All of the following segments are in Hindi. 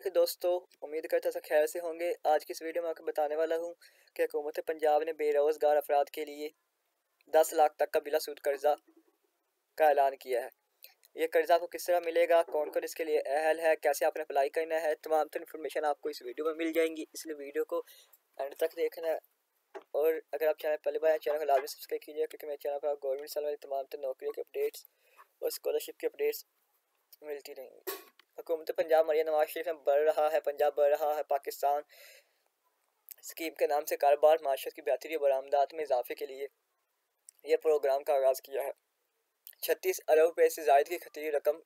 अलैक्म दोस्तों, उम्मीद करता था खैर से होंगे। आज की इस वीडियो में आपको बताने वाला हूँ कि हुकूमत पंजाब ने बेरोज़गार अफराद के लिए 10 लाख तक का बिलासूद कर्जा का ऐलान किया है। ये कर्जा आपको किस तरह मिलेगा, कौन कौन इसके लिए अहल है, कैसे आपने अप्लाई करना है, तमाम तो इन्फॉर्मेशन आपको इस वीडियो में मिल जाएंगी। इसलिए वीडियो को एंड तक देखना है। और अगर आप चैनल पहले बार चैनल को लाजमी सब्सक्राइब कीजिए, क्योंकि मेरे चैनल पर गवर्नमेंट से वाली तमाम तो नौकरियों के अपडेट्स और स्कॉलरशिप के अपडेट्स मिलती रहेंगी। हुकूमत पंजाब मरियम नवाज शरीफ में बढ़ रहा है, पंजाब बढ़ रहा है पाकिस्तान स्कीम के नाम से कारोबार माशरत की बेहतरी और बरामदात में इजाफे के लिए यह प्रोग्राम का आगाज़ किया है। 36 अरब रुपये से जायद की खतीरी रकम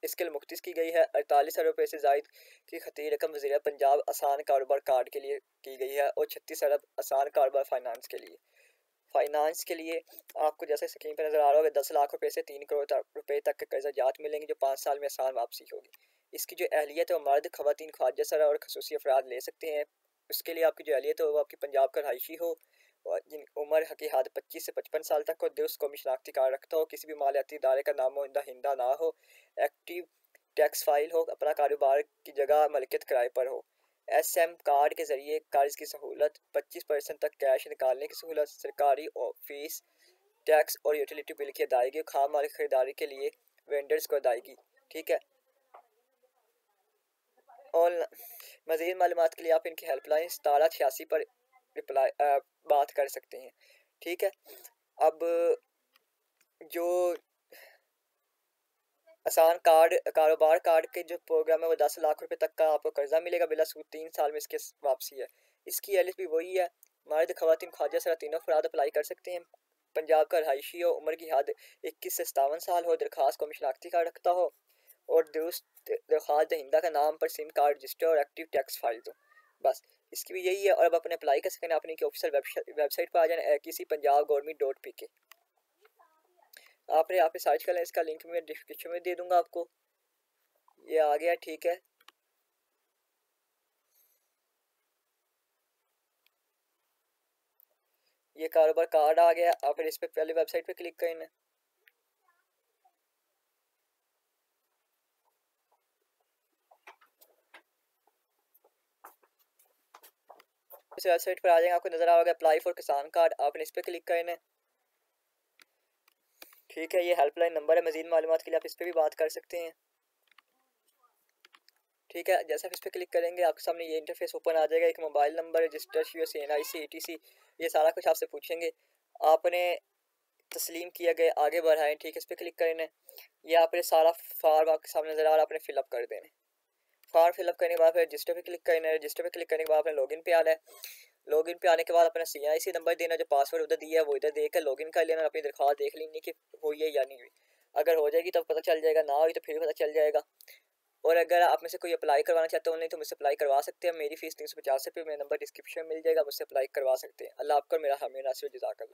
इसके लिए मुख्तस की गई है। 48 अरब रुपये से जायद की खतीरी रकम वज़ीर पंजाब आसान कारोबार कार्ड के लिए की गई है और 36 अरब आसान कारोबार फाइनेंस के लिए आपको जैसे स्कीम पर नज़र आ रहा होगा 10 लाख रुपए से 3 करोड़ रुपए तक के कर्जा जात मिलेंगे, जो 5 साल में आसान वापसी होगी। इसकी जो अहलियत है वो मर्द, खवातीन, ख्वाजा सरा और खसूसी अफराद ले सकते हैं। उसके लिए आपकी जो अहलियत हो वो आपकी पंजाब का रहायशी हो और जिन उम्र की हद 25 से 55 साल तक हो, दुरुस्त कौमी शनाख्ती कार्ड रखता हो, किसी भी मालियाती इदारे का नामो हिंदा ना हो, एक्टिव टैक्स फाइल हो, अपना कारोबार की जगह मलकियत किराए पर हो, SM कार्ड के जरिए कर्ज की सहूलत, 25% तक कैश निकालने की सहूलत, सरकारी फीस, टैक्स और यूटिलिटी बिल की अदायगी, खाम माल की खरीदारी के लिए वेंडर्स को अदायगी। ठीक है। और मज़ीद मालूमात के लिए आप इनकी हेल्पलाइन 1786 पर बात कर सकते हैं। ठीक है। अब जो आसान कारोबार कार्ड के जो प्रोग्राम है वो 10 लाख रुपए तक का आपको कर्जा मिलेगा बिला सूद, 3 साल में इसके वापसी है। इसकी एलिफ भी वही है, मर्द, खवातीन, ख्वाजा सरा तीनों अफराद अप्लाई कर सकते हैं। पंजाब का रहायशी हो, उम्र की हद 21 से 57 साल हो, दरखास्त कौमी शनाख्ती कार्ड रखता हो और दुरुस्त दरखास्त दहिंदा का नाम पर सिम कार्ड रजिस्टर और एक्टिव टैक्स फाइल दो। बस इसकी भी यही है। और अब अपने अप्लाई कर सकें अपनी ऑफिशियल वेबसाइट पर आ जाए, किसी पंजाब गवर्नमेंट.pk। आपने यहाँ पे सर्च कर लें, इसका लिंक मैं डिस्क्रिप्शन में दे दूंगा आपको। ये आ गया। ठीक है। ये कारोबार कार्ड आ गया। आप इस पे पहले वेबसाइट पे क्लिक करना। इस वेबसाइट पर आ जाएगा, आपको नजर आएगा अप्लाई फॉर किसान कार्ड। आपने इस पे क्लिक करना है। ठीक है। ये हेल्पलाइन नंबर है, मजीद मालूमात के लिए आप इस पे भी बात कर सकते हैं। ठीक है। जैसे आप इस पर क्लिक करेंगे आपके सामने ये इंटरफेस ओपन आ जाएगा। एक mobile number, register, NIC, ETC, ये सारा कुछ आपसे पूछेंगे। आपने तस्लीम किया गया आगे बढ़ाएं। ठीक है। इस पर क्लिक करना है। ये आपने सारा फॉर्म आपके सामने नजर आ रहा है, आपने फिलअप कर देना है। फॉर्म फिलअप करने के बाद फिर रजिस्टर पे क्लिक करना है। रजिस्टर पे क्लिक करने के बाद आपने लॉगिन पे आना है। लॉगिन पे आने के बाद अपना CIC नंबर देना, जो पासवर्ड उधर दिया है वो इधर देकर लॉगिन कर लेना। अपनी दरख्वास्त देख लेनी कि हुई है या नहीं हुई। अगर हो जाएगी तब पता चल जाएगा, ना हुई तो फिर पता चल जाएगा। और अगर आप में से कोई अप्लाई करवाना चाहते हो नहीं तो मुझसे अप्लाई करवा सकते हैं। मेरी फीस 350 रुपये, मेरा नंबर डिस्क्रिप्शन में मिल जाएगा, मुझसे अप्लाई करवा सकते हैं। अल्लाह आपको मेरा हामी नासिर जज़ाकल्लाह।